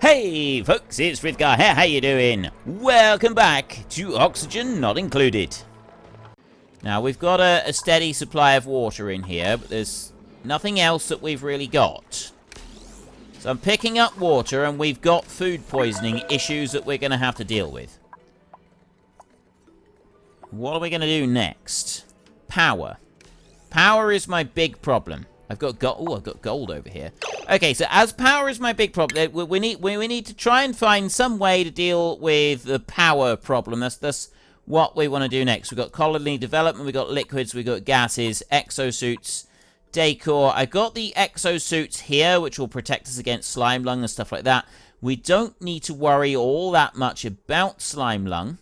Hey folks, it's Frithgar here, how you doing? Welcome back to Oxygen Not Included. Now we've got a steady supply of water in here, but there's nothing else that we've really got. So I'm picking up water and we've got food poisoning issues that we're going to have to deal with. What are we going to do next? Power. Power is my big problem. I've got gold. Oh, I've got gold over here. Okay, so as power is my big problem, we need to try and find some way to deal with the power problem. That's what we want to do next. We've got colony development, we've got liquids, we've got gases, exosuits, decor. I've got the exosuits here, which will protect us against slime lung and stuff like that. We don't need to worry all that much about slime lung.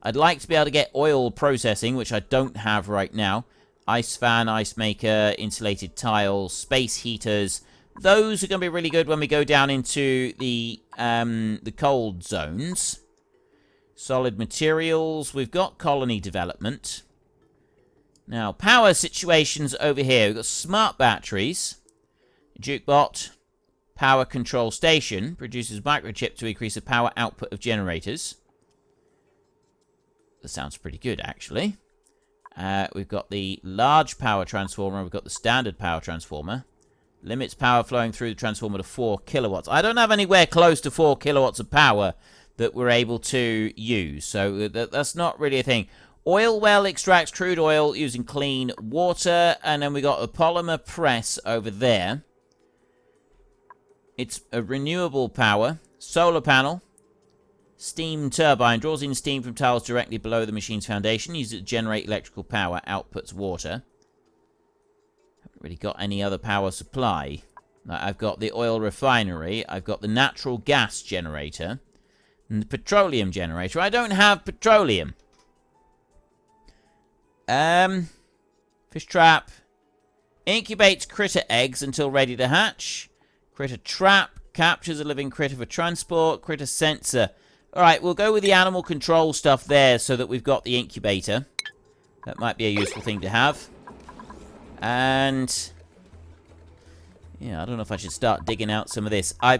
I'd like to be able to get oil processing, which I don't have right now. Ice fan, ice maker, insulated tiles, space heaters. Those are going to be really good when we go down into the cold zones. Solid materials. We've got colony development. Now, power situations over here. We've got smart batteries. Jukebot. Power control station. Produces microchip to increase the power output of generators. That sounds pretty good, actually. We've got the large power transformer. We've got the standard power transformer. Limits power flowing through the transformer to 4 kilowatts. I don't have anywhere close to 4 kilowatts of power that we're able to use. So that's not really a thing. Oil well extracts crude oil using clean water. And then we got a polymer press over there. It's a renewable power. Solar panel. Steam turbine draws in steam from tiles directly below the machine's foundation. Uses it to generate electrical power. Outputs water. Haven't really got any other power supply. I've got the oil refinery. I've got the natural gas generator. And the petroleum generator. I don't have petroleum. Fish trap. Incubates critter eggs until ready to hatch. Critter trap. Captures a living critter for transport. Critter sensor. Alright, we'll go with the animal control stuff there so that we've got the incubator. That might be a useful thing to have. And yeah, I don't know if I should start digging out some of this. I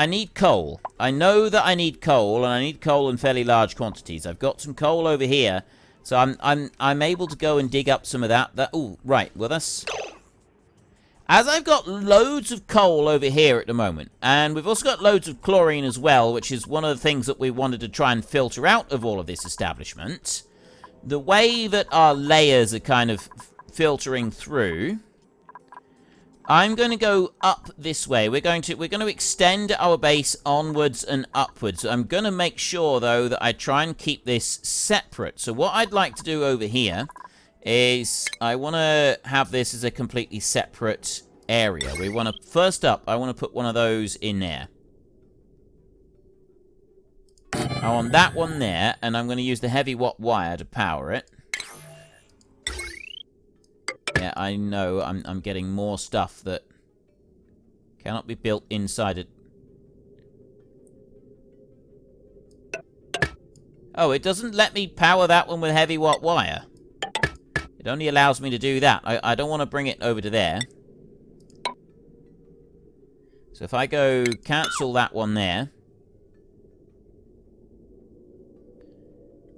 need coal. I know that I need coal, and I need coal in fairly large quantities. I've got some coal over here, so I'm able to go and dig up some of that. Oh, right. Well, that's... As I've got loads of coal over here at the moment, and we've also got loads of chlorine as well, which is one of the things that we wanted to try and filter out of all of this establishment. The way that our layers are kind of filtering through, I'm going to go up this way. We're going to extend our base onwards and upwards. I'm going to make sure, though, that I try and keep this separate. So what I'd like to do over here is I want to have this as a completely separate area. We want to, first up, I want to put one of those in there. I want that one there, and I'm going to use the heavy watt wire to power it. Yeah, I know I'm getting more stuff that cannot be built inside it. Oh, it doesn't let me power that one with heavy watt wire. It only allows me to do that. I don't want to bring it over to there. So if I go cancel that one there.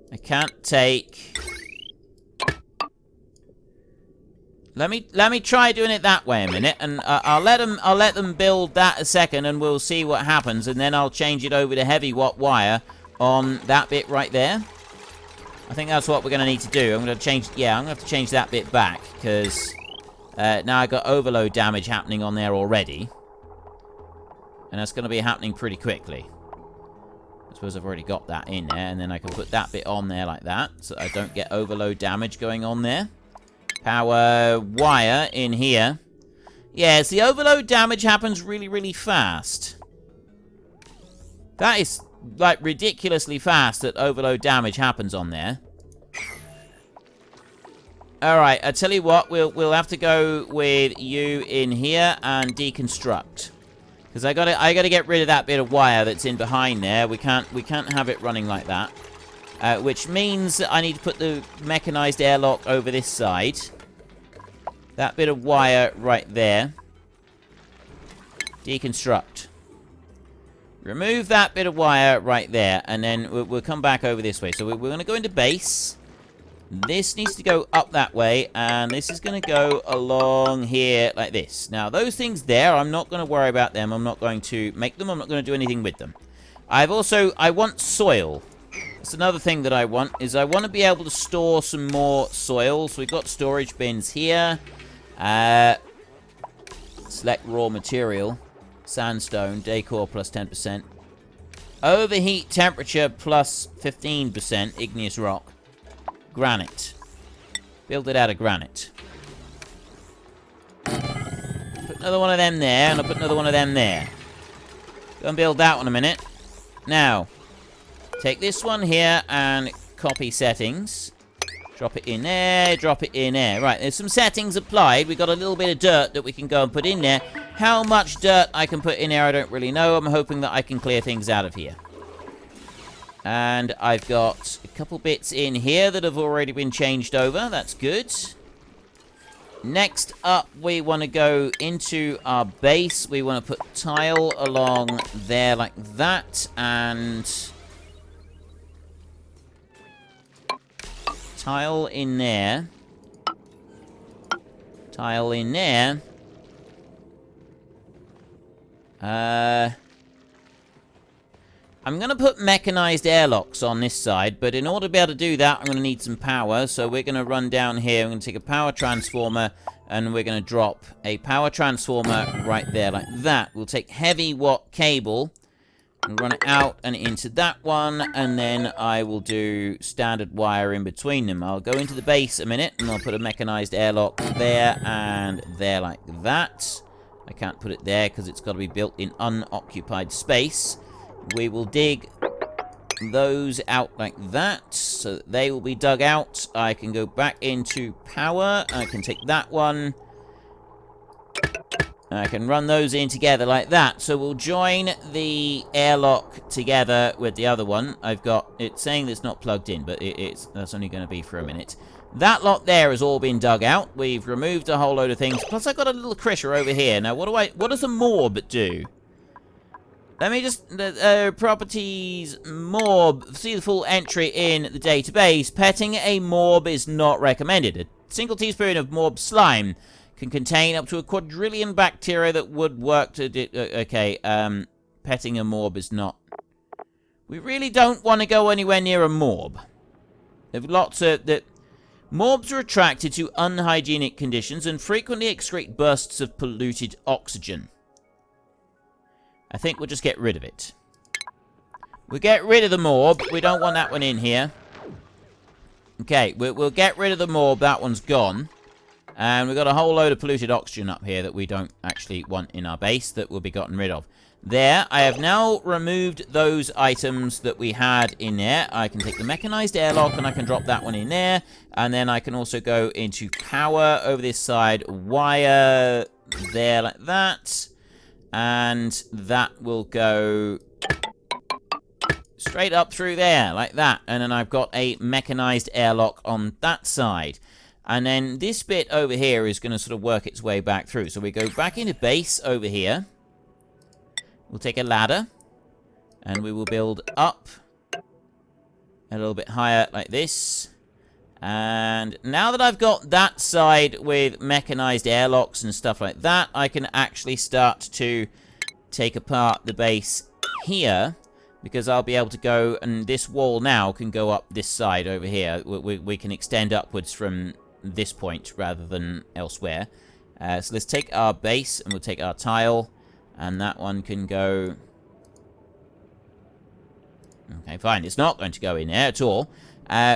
I can't take... Let me try doing it that way a minute, and I'll let them build that a second, and we'll see what happens, and then I'll change it over to heavy watt wire on that bit right there. I think that's what we're going to need to do. I'm going to change... Yeah, I'm going to have to change that bit back, because now I've got overload damage happening on there already. And that's going to be happening pretty quickly. I suppose I've already got that in there, and then I can put that bit on there like that, so I don't get overload damage going on there. Power wire in here. Yes, the overload damage happens really, really fast. That is... like, ridiculously fast that overload damage happens on there. Alright, I tell you what, we'll have to go with you in here and deconstruct. Because I gotta get rid of that bit of wire that's in behind there. We can't have it running like that. Which means that I need to put the mechanized airlock over this side. That bit of wire right there. Deconstruct. Remove that bit of wire right there, and then we'll come back over this way. So we're going to go into base. This needs to go up that way, and this is going to go along here like this. Now, those things there, I'm not going to worry about them. I'm not going to make them. I'm not going to do anything with them. I want soil. That's another thing that I want, is I want to be able to store some more soil. So we've got storage bins here. Select raw material. Sandstone, decor plus 10%. Overheat temperature plus 15%, igneous rock. Granite. Build it out of granite. Put another one of them there, and I'll put another one of them there. Go and build that one a minute. Now, take this one here and copy settings. Drop it in there, drop it in there. Right, there's some settings applied. We've got a little bit of dirt that we can go and put in there. How much dirt I can put in there, I don't really know. I'm hoping that I can clear things out of here. And I've got a couple bits in here that have already been changed over. That's good. Next up, we want to go into our base. We want to put tile along there like that. And tile in there. Tile in there. I'm going to put mechanized airlocks on this side, but in order to be able to do that, I'm going to need some power. So we're going to run down here. I'm going to take a power transformer, and we're going to drop a power transformer right there like that. We'll take heavy watt cable and run it out and into that one, and then I will do standard wire in between them. I'll go into the base a minute, and I'll put a mechanized airlock there and there like that. I can't put it there because it's got to be built in unoccupied space. We will dig those out like that, so that they will be dug out. I can go back into power. I can take that one. I can run those in together like that. So we'll join the airlock together with the other one. I've got it saying that it's not plugged in, but that's only going to be for a minute. That lot there has all been dug out. We've removed a whole load of things. Plus, I've got a little critter over here. Now, what does a morb do? Let me just, properties, morb, see the full entry in the database. Petting a morb is not recommended. A single teaspoon of morb slime can contain up to a quadrillion bacteria that would work to, petting a morb is not. We really don't want to go anywhere near a morb. There's lots of, morbs are attracted to unhygienic conditions and frequently excrete bursts of polluted oxygen. I think we'll just get rid of it. We'll get rid of the morb. We don't want that one in here. Okay, we'll get rid of the morb. That one's gone. And we've got a whole load of polluted oxygen up here that we don't actually want in our base that will be gotten rid of. There, I have now removed those items that we had in there. I can take the mechanized airlock and I can drop that one in there. And then I can also go into power over this side. Wire there like that. And that will go straight up through there, like that. And then I've got a mechanized airlock on that side. And then this bit over here is going to sort of work its way back through. So we go back into base over here. We'll take a ladder. And we will build up a little bit higher like this. And now that I've got that side with mechanized airlocks and stuff like that, I can actually start to take apart the base here, because I'll be able to go, and this wall now can go up this side over here. We can extend upwards from this point rather than elsewhere. So let's take our base, and we'll take our tile, and that one can go. Okay, fine. It's not going to go in there at all.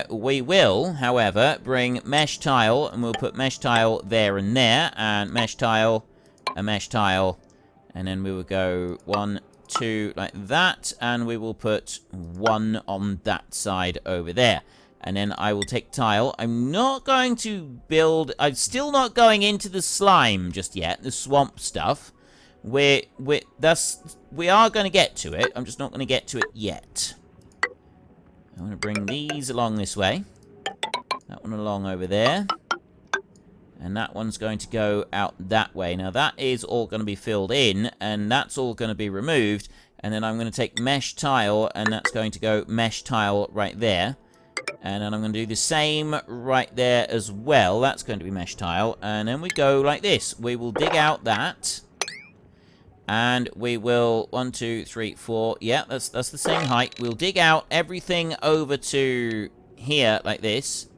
We will, however, bring mesh tile, and we'll put mesh tile there and there, and mesh tile, a mesh tile, and then we will go 1, 2, like that, and we will put 1 on that side over there. And then I will take tile. I'm not going to build, I'm still not going into the slime just yet, the swamp stuff. We are going to get to it, I'm just not going to get to it yet. I'm going to bring these along this way. That one along over there. And that one's going to go out that way. Now, that is all going to be filled in, and that's all going to be removed. And then I'm going to take mesh tile, and that's going to go mesh tile right there. And then I'm going to do the same right there as well. That's going to be mesh tile. And then we go like this. We will dig out that. And we will, 1, 2, 3, 4. Yeah, that's the same height. We'll dig out everything over to here like this.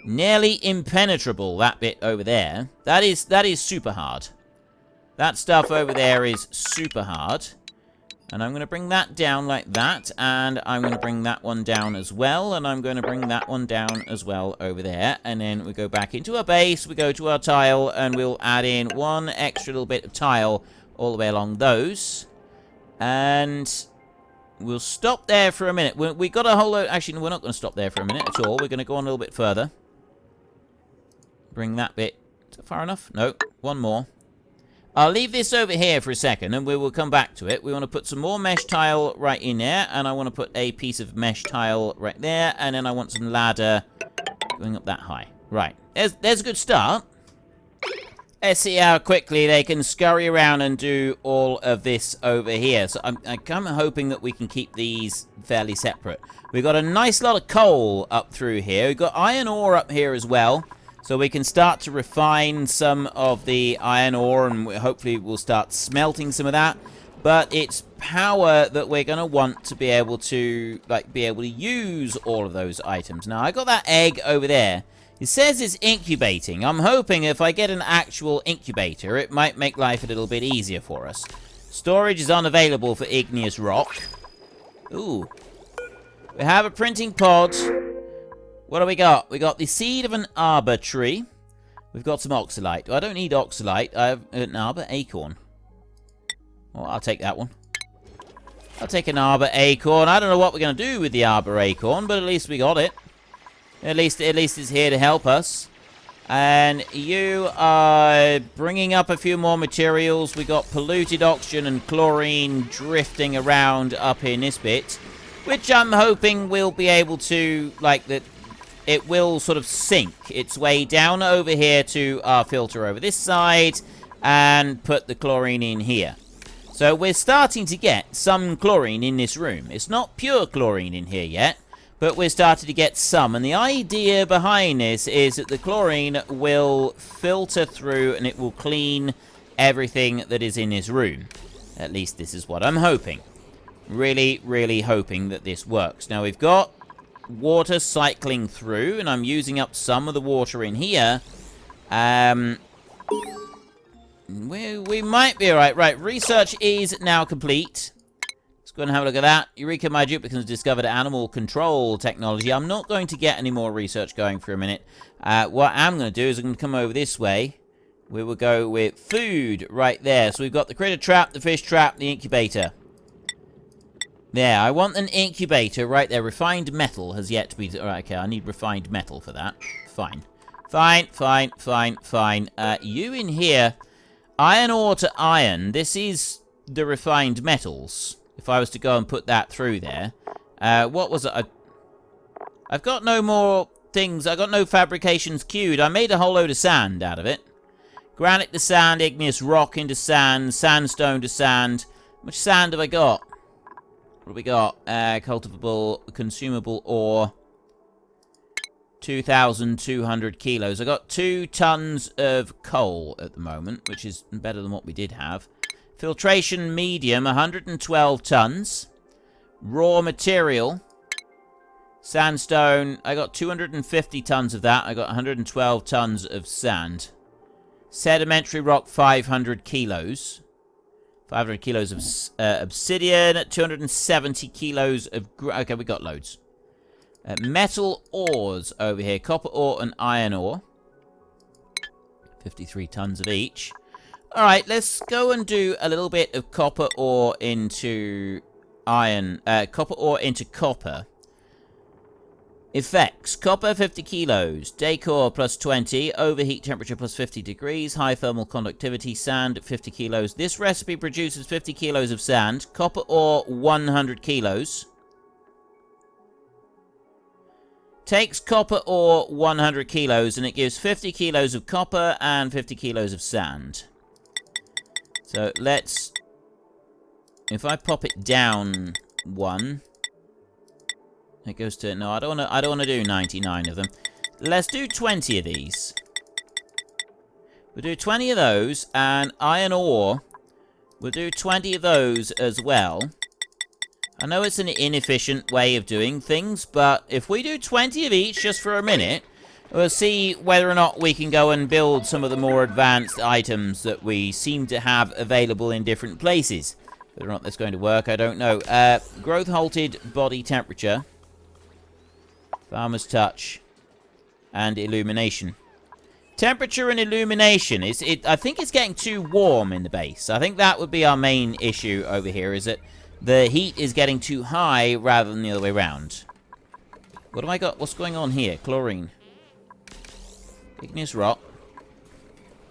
Nearly impenetrable, that bit over there. That is super hard. That stuff over there is super hard. And I'm going to bring that down like that. And I'm going to bring that one down as well. And I'm going to bring that one down as well over there. And then we go back into our base. We go to our tile. And we'll add in one extra little bit of tile all the way along those. And we'll stop there for a minute. We got a whole load. Actually, no, we're not going to stop there for a minute at all. We're going to go on a little bit further. Bring that bit. Is that far enough? No. One more. I'll leave this over here for a second, and we will come back to it. We want to put some more mesh tile right in there, and I want to put a piece of mesh tile right there, and then I want some ladder going up that high. Right. There's a good start. Let's see how quickly they can scurry around and do all of this over here. So I'm kind of hoping that we can keep these fairly separate. We've got a nice lot of coal up through here. We've got iron ore up here as well. So we can start to refine some of the iron ore, and hopefully we'll start smelting some of that. But it's power that we're going to want to be able to, use all of those items. Now, I got that egg over there. It says it's incubating. I'm hoping if I get an actual incubator, it might make life a little bit easier for us. Storage is unavailable for igneous rock. Ooh. We have a printing pod. What do we got? We got the seed of an arbor tree. We've got some oxalite. I don't need oxalite. I have an arbor acorn. Well, I'll take that one. I'll take an arbor acorn. I don't know what we're going to do with the arbor acorn, but at least we got it. At least it's here to help us. And you are bringing up a few more materials. We got polluted oxygen and chlorine drifting around up in this bit, which I'm hoping we'll be able to, it will sort of sink its way down over here to our filter over this side and put the chlorine in here. So we're starting to get some chlorine in this room. It's not pure chlorine in here yet, but we're starting to get some. And the idea behind this is that the chlorine will filter through and it will clean everything that is in this room. At least this is what I'm hoping. Really, really hoping that this works. Now we've got water cycling through, and I'm using up some of the water in here. We might be alright. Right, research is now complete. Let's go and have a look at that. Eureka, my duplicants discovered animal control technology. I'm not going to get any more research going for a minute. What I'm going to do is I'm going to come over this way. We will go with food right there. So we've got the critter trap, the fish trap, the incubator. There, I want an incubator right there. Refined metal has yet to be... Alright, okay, I need refined metal for that. Fine. Fine. You in here... Iron ore to iron. This is the refined metals. If I was to go and put that through there. What was it? I've got no more things. I've got no fabrications queued. I made a whole load of sand out of it. Granite to sand, igneous rock into sand, sandstone to sand. How much sand have I got? What have we got? Cultivable, consumable ore. 2,200 kilos. I got 2 tons of coal at the moment, which is better than what we did have. Filtration medium, 112 tons. Raw material. Sandstone, I got 250 tons of that. I got 112 tons of sand. Sedimentary rock, 500 kilos. 500 kilos of obsidian, 270 kilos of... Okay, we got loads. Metal ores over here. Copper ore and iron ore. 53 tons of each. Alright, let's go and do a little bit of copper ore into iron. Copper ore into copper. Effects. Copper, 50 kilos. Decor, plus 20. Overheat temperature, plus 50 degrees. High thermal conductivity. Sand, 50 kilos. This recipe produces 50 kilos of sand. Copper ore, 100 kilos. Takes copper ore, 100 kilos, and it gives 50 kilos of copper and 50 kilos of sand. So let's if I pop it down 1, it goes to... No, I don't want to do 99 of them. Let's do 20 of these. We'll do 20 of those, and iron ore, we'll do 20 of those as well. I know it's an inefficient way of doing things, but if we do 20 of each just for a minute, we'll see whether or not we can go and build some of the more advanced items that we seem to have available in different places. Whether or not that's going to work, I don't know. Growth halted body temperature, farmer's touch, and illumination. Temperature and illumination. I think it's getting too warm in the base. I think that would be our main issue over here, is that the heat is getting too high rather than the other way around. What have I got? What's going on here? Chlorine. Igneous rock.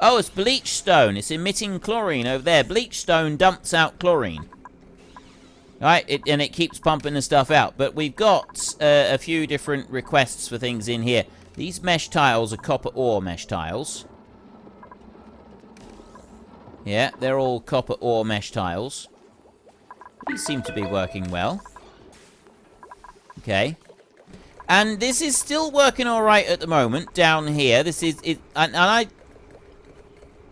Oh, it's bleach stone. It's emitting chlorine over there. Bleach stone dumps out chlorine. Right, and it keeps pumping the stuff out. But we've got a few different requests for things in here. These mesh tiles are copper ore mesh tiles. Yeah, they're all copper ore mesh tiles. These seem to be working well. Okay. And this is still working alright at the moment, down here. This is...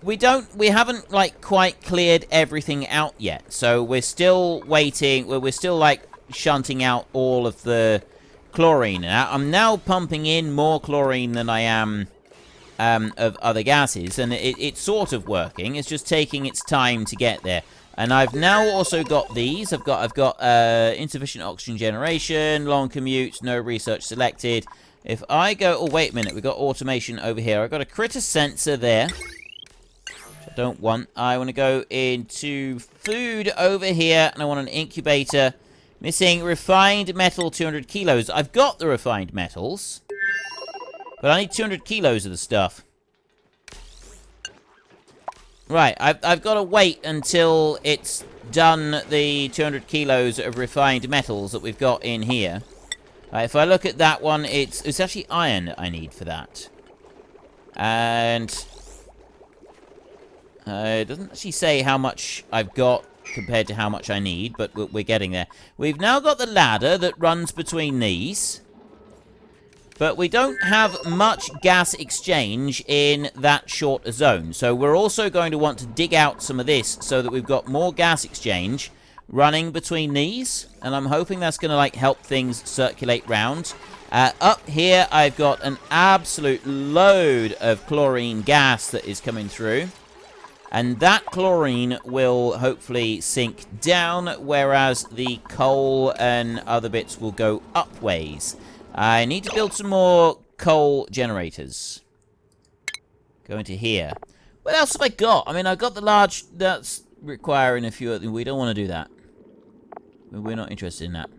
We haven't, like, quite cleared everything out yet. So we're still waiting. We're still, like, shunting out all of the chlorine. I'm now pumping in more chlorine than I am of other gases. And it's sort of working. It's just taking its time to get there. And I've now also got these. I've got insufficient oxygen generation, long commutes, no research selected. If I go... Oh, wait a minute. We've got automation over here. I've got a critter sensor there. I don't want. I want to go into food over here, and I want an incubator. Missing refined metal, 200 kilos. I've got the refined metals, but I need 200 kilos of the stuff. Right, I've got to wait until it's done the 200 kilos of refined metals that we've got in here. If I look at that one, it's actually iron I need for that. And... it doesn't actually say how much I've got compared to how much I need, but we're getting there. We've now got the ladder that runs between these, but we don't have much gas exchange in that short zone. So we're also going to want to dig out some of this so that we've got more gas exchange running between these, and I'm hoping that's going to, like, help things circulate round. Up here, I've got an absolute load of chlorine gas that is coming through. And that chlorine will hopefully sink down, whereas the coal and other bits will go up ways. I need to build some more coal generators. Go into here. What else have I got? I mean, I've got the large... That's requiring a few... We don't want to do that. We're not interested in that.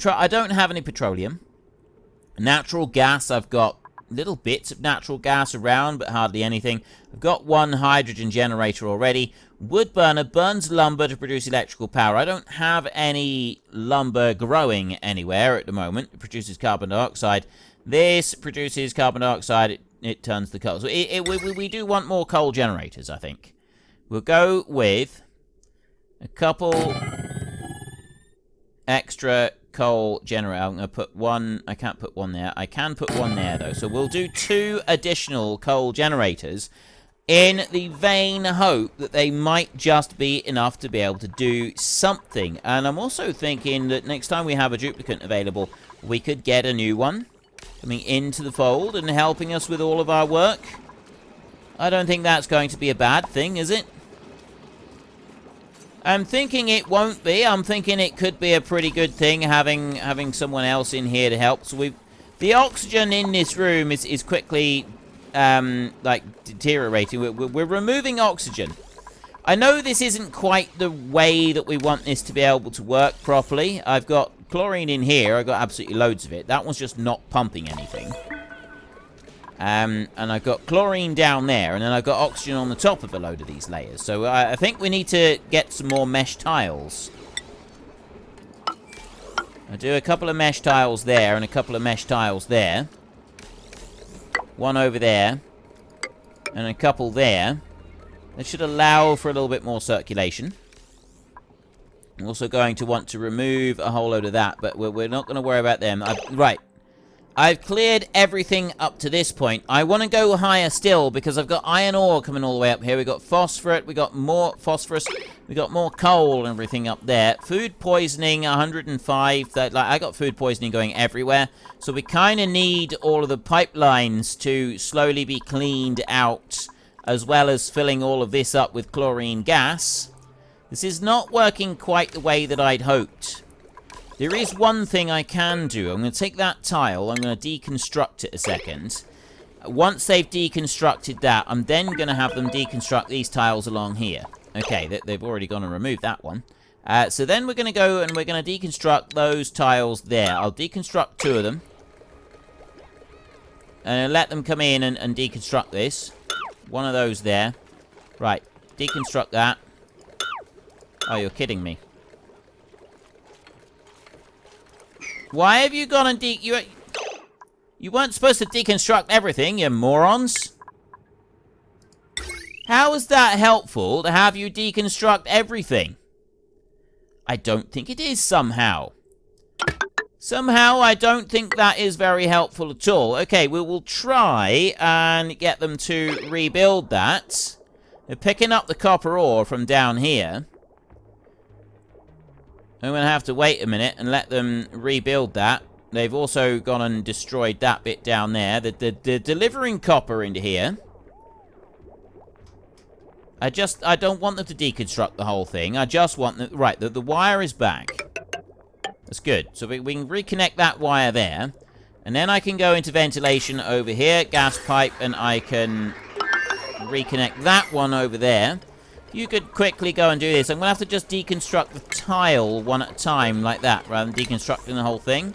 I don't have any petroleum. Natural gas, I've got little bits of natural gas around, but hardly anything. I've got one hydrogen generator already. Wood burner burns lumber to produce electrical power. I don't have any lumber growing anywhere at the moment. It produces carbon dioxide. This produces carbon dioxide. It turns the coal. So we do want more coal generators, I think. We'll go with a couple extra coal generator. I'm going to put one. I can't put one there. I can put one there, though. So we'll do 2 additional coal generators in the vain hope that they might just be enough to be able to do something. And I'm also thinking that next time we have a duplicate available, we could get a new one coming into the fold and helping us with all of our work. I don't think that's going to be a bad thing, is it? I'm thinking it won't be. I'm thinking it could be a pretty good thing having someone else in here to help. So the oxygen in this room is quickly like deteriorating. We're removing oxygen. I know this isn't quite the way that we want this to be able to work properly. I've got chlorine in here. I've got absolutely loads of it. That one's just not pumping anything. And I've got chlorine down there, and then I've got oxygen on the top of a load of these layers. So I think we need to get some more mesh tiles. I do a couple of mesh tiles there, and a couple of mesh tiles there. One over there, and a couple there. That should allow for a little bit more circulation. I'm also going to want to remove a whole load of that, but we're not going to worry about them. Right. I've cleared everything up to this point. I want to go higher still because I've got iron ore coming all the way up here. We've got phosphorus. We've got more phosphorus. We've got more coal and everything up there. Food poisoning, 105. I got food poisoning going everywhere. So we kind of need all of the pipelines to slowly be cleaned out, as well as filling all of this up with chlorine gas. This is not working quite the way that I'd hoped. There is one thing I can do. I'm going to take that tile. I'm going to deconstruct it a second. Once they've deconstructed that, I'm then going to have them deconstruct these tiles along here. Okay, they've already gone and removed that one. So then we're going to go and we're going to deconstruct those tiles there. I'll deconstruct 2 of them. And let them come in and deconstruct this. One of those there. Right, deconstruct that. Oh, you're kidding me. Why have you gone and you weren't supposed to deconstruct everything, you morons. How is that helpful to have you deconstruct everything? I don't think it is somehow. Somehow, I don't think that is very helpful at all. Okay, we will try and get them to rebuild that. They're picking up the copper ore from down here. I'm going to have to wait a minute and let them rebuild that. They've also gone and destroyed that bit down there. They're delivering copper into here. I don't want them to deconstruct the whole thing. I just want them... Right, the wire is back. That's good. So we can reconnect that wire there. And then I can go into ventilation over here, gas pipe, and I can reconnect that one over there. You could quickly go and do this. I'm going to have to just deconstruct the tile one at a time like that, rather than deconstructing the whole thing.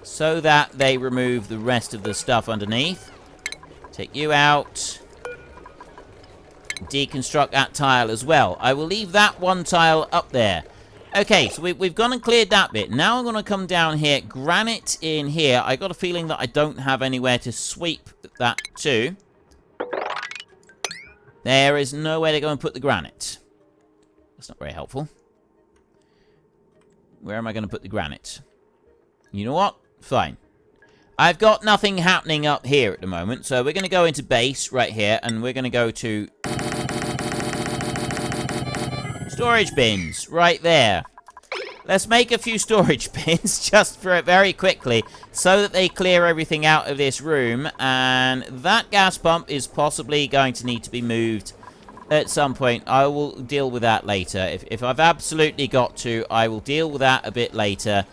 So that they remove the rest of the stuff underneath. Take you out. Deconstruct that tile as well. I will leave that one tile up there. Okay, so we've gone and cleared that bit. Now I'm going to come down here. Granite in here. I got a feeling that I don't have anywhere to sweep that to. There is nowhere to go and put the granite. That's not very helpful. Where am I going to put the granite? You know what? Fine. I've got nothing happening up here at the moment, so we're going to go into base right here, and we're going to go to storage bins right there. Let's make a few storage bins just for it very quickly so that they clear everything out of this room. And that gas pump is possibly going to need to be moved at some point. I will deal with that later. If I've absolutely got to, I will deal with that a bit later.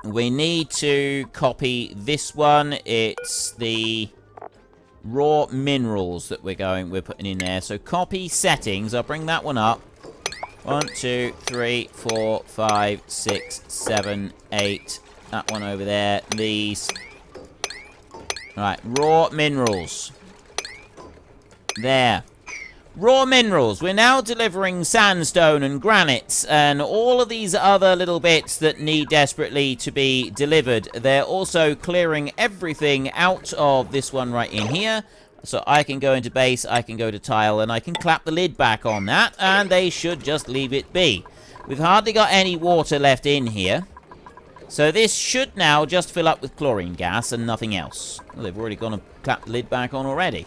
We need to copy this one. It's the raw minerals that we're putting in there. So copy settings. I'll bring that one up. 1, 2, 3, 4, 5, 6, 7, 8. That one over there. These. Right, raw minerals. There. Raw minerals. We're now delivering sandstone and granites and all of these other little bits that need desperately to be delivered. They're also clearing everything out of this one right in here. So I can go into base, I can go to tile, and I can clap the lid back on that, and they should just leave it be. We've hardly got any water left in here. So this should now just fill up with chlorine gas and nothing else. Well, they've already gone and clapped the lid back on already.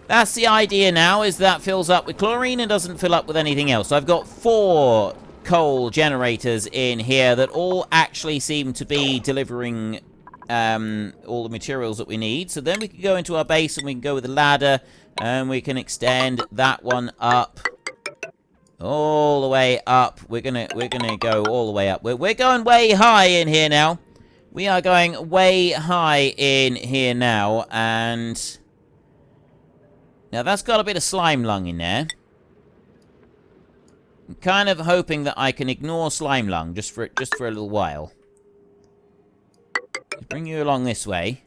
That's the idea now, is that fills up with chlorine and doesn't fill up with anything else. So I've got 4 coal generators in here that all actually seem to be delivering all the materials that we need. So then we can go into our base and we can go with the ladder and we can extend that one up all the way up. We're gonna go all the way up. We're going way high in here now. We are going way high in here now, and now that's got a bit of slime lung in there. I'm kind of hoping that I can ignore slime lung just for a little while. Bring you along this way.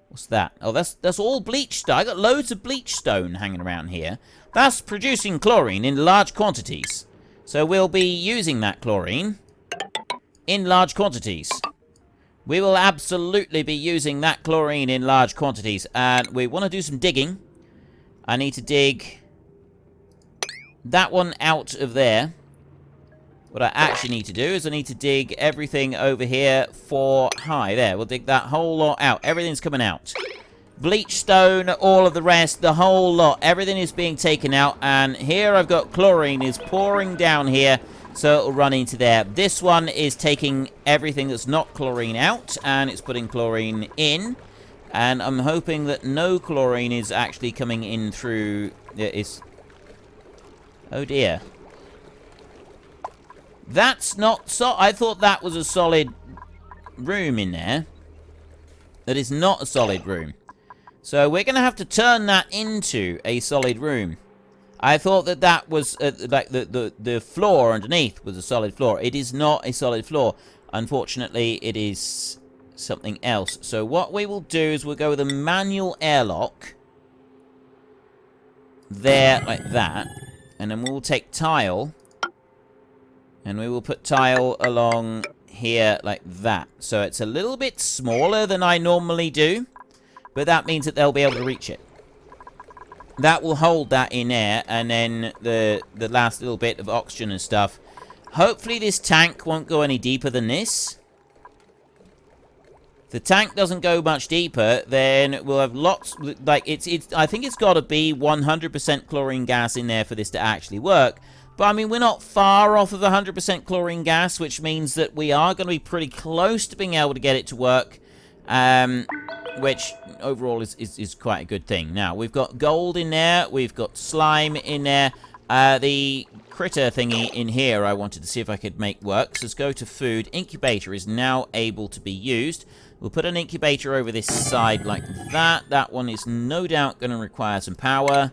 What's that? Oh, that's all bleach stone. I got loads of bleach stone hanging around here. That's producing chlorine in large quantities. So we'll be using that chlorine in large quantities. We will absolutely be using that chlorine in large quantities. And we want to do some digging. I need to dig that one out of there. What I actually need to do is I need to dig everything over here for high. There, we'll dig that whole lot out. Everything's coming out. Bleach stone, all of the rest, the whole lot. Everything is being taken out. And here I've got chlorine is pouring down here. So it'll run into there. This one is taking everything that's not chlorine out. And it's putting chlorine in. And I'm hoping that no chlorine is actually coming in through... Oh dear. That's not so... I thought that was a solid room in there. That is not a solid room. So we're going to have to turn that into a solid room. I thought that that was... like the floor underneath was a solid floor. It is not a solid floor. Unfortunately, it is something else. So what we will do is we'll go with a manual airlock. There, like that. And then we'll take tile... And we will put tile along here like that. So it's a little bit smaller than I normally do. But that means that they'll be able to reach it. That will hold that in there. And then the last little bit of oxygen and stuff. Hopefully this tank won't go any deeper than this. If the tank doesn't go much deeper, then we'll have lots... Like, I think it's got to be 100% chlorine gas in there for this to actually work. But, I mean, we're not far off of 100% chlorine gas, which means that we are going to be pretty close to being able to get it to work, which overall is quite a good thing. Now, we've got gold in there. We've got slime in there. The critter thingy in here I wanted to see if I could make work. So let's go to food. Incubator is now able to be used. We'll put an incubator over this side like that. That one is no doubt going to require some power.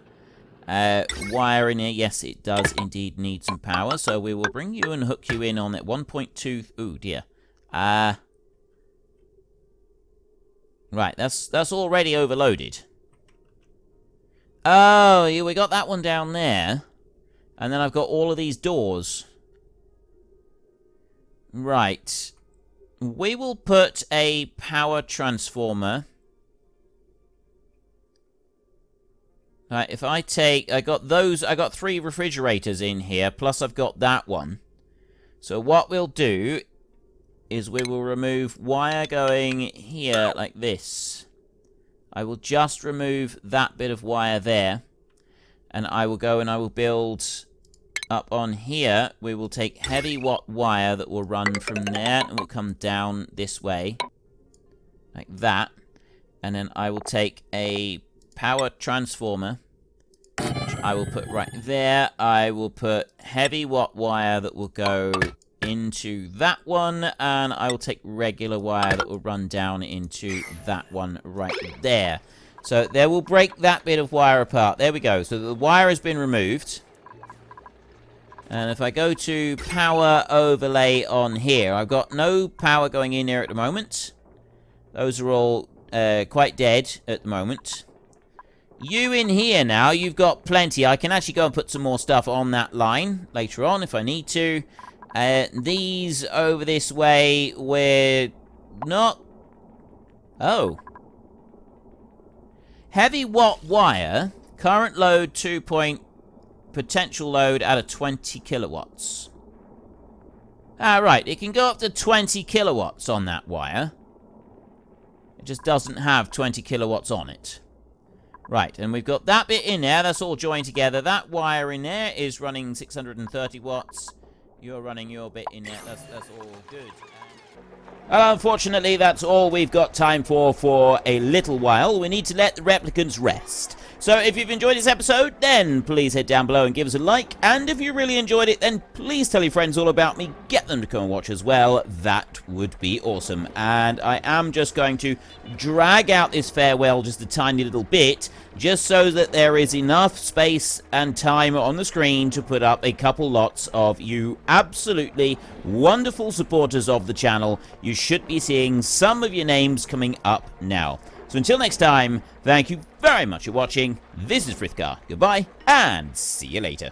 Wire in here, yes, it does indeed need some power. So we will bring you and hook you in on that 1.2. Ooh, dear. Right, that's already overloaded. Oh, yeah, we got that one down there. And then I've got all of these doors. Right. We will put a power transformer. Right, if I take... I got 3 refrigerators in here, plus I've got that one. So what we'll do is we will remove wire going here like this. I will just remove that bit of wire there. And I will go and I will build up on here. We will take heavy watt wire that will run from there and will come down this way. Like that. And then I will take a power transformer, which I will put right there. I will put heavy watt wire that will go into that one, and I will take regular wire that will run down into that one right there. So there will break that bit of wire apart. There we go. So the wire has been removed. And if I go to power overlay on here, I've got no power going in there at the moment. Those are all quite dead at the moment. You in here now, you've got plenty. I can actually go and put some more stuff on that line later on if I need to. These over this way, we're not... Oh. Heavy watt wire, current load 2 point, potential load out of 20 kilowatts. Right, it can go up to 20 kilowatts on that wire. It just doesn't have 20 kilowatts on it. Right, and we've got that bit in there. That's all joined together. That wire in there is running 630 watts. You're running your bit in there. That's all good. Unfortunately, that's all we've got time for a little while. We need to let the replicants rest. So if you've enjoyed this episode, then please head down below and give us a like. And if you really enjoyed it, then please tell your friends all about me. Get them to come and watch as well. That would be awesome. And I am just going to drag out this farewell just a tiny little bit, just so that there is enough space and time on the screen to put up a couple lots of you absolutely wonderful supporters of the channel. You should be seeing some of your names coming up now. So until next time, thank you very much for watching. This is Frithgar. Goodbye, and see you later.